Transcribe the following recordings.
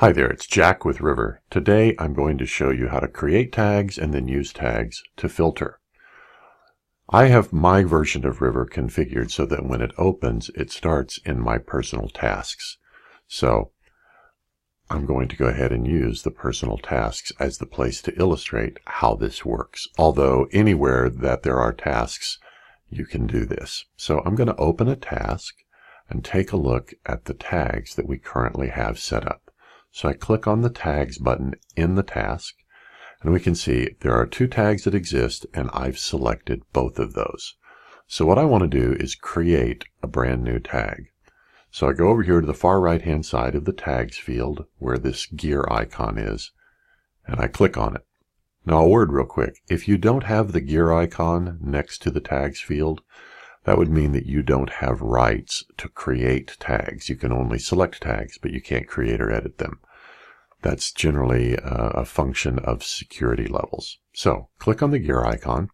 Hi there, it's Jack with Ryver. Today I'm going to show you how to create tags and then use tags to filter. I have my version of Ryver configured so that when it opens, it starts in my personal tasks. So I'm going to go ahead and use the personal tasks as the place to illustrate how this works. Although anywhere that there are tasks, you can do this. So I'm going to open a task and take a look at the tags that we currently have set up. So I click on the tags button in the task, and we can see there are two tags that exist, and I've selected both of those. So what I want to do is create a brand new tag. So I go over here to the far right hand side of the tags field where this gear icon is, and I click on it. Now a word real quick, if you don't have the gear icon next to the tags field, that would mean that you don't have rights to create tags. You can only select tags, but you can't create or edit them. That's generally a function of security levels. So click on the gear icon,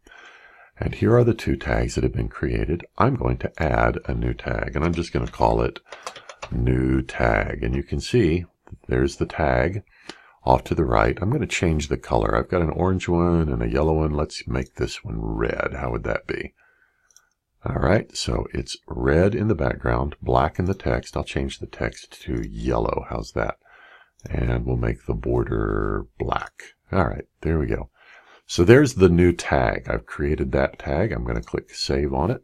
and here are the two tags that have been created. I'm going to add a new tag, and I'm just going to call it new tag. And you can see there's the tag off to the right. I'm going to change the color. I've got an orange one and a yellow one. Let's make this one red. How would that be? All right, so it's red in the background, black in the text. I'll change the text to yellow. How's that? And we'll make the border black. All right, there we go. So there's the new tag. I've created that tag. I'm going to click Save on it.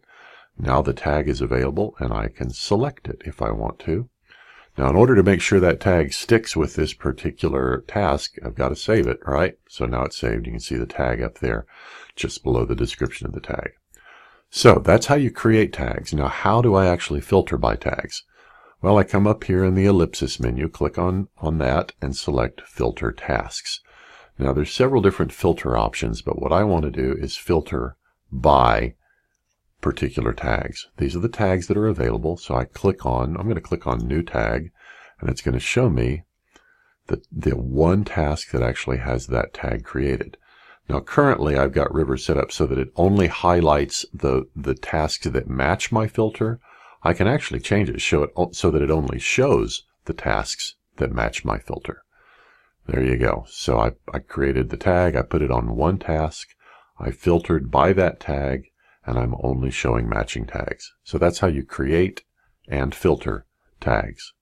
Now the tag is available, and I can select it if I want to. Now, in order to make sure that tag sticks with this particular task, I've got to save it, right? So now it's saved. You can see the tag up there just below the description of the tag. So that's how you create tags. Now, how do I actually filter by tags? Well, I come up here in the ellipsis menu, click on that, and select Filter Tasks. Now, there's several different filter options, but what I want to do is filter by particular tags. These are the tags that are available, so I'm going to click on New Tag, and it's going to show me the one task that actually has that tag created. Now currently I've got Ryver set up so that it only highlights the tasks that match my filter. I can actually change it, show it so that it only shows the tasks that match my filter. There you go. So I created the tag, I put it on one task, I filtered by that tag, and I'm only showing matching tags. So that's how you create and filter tags.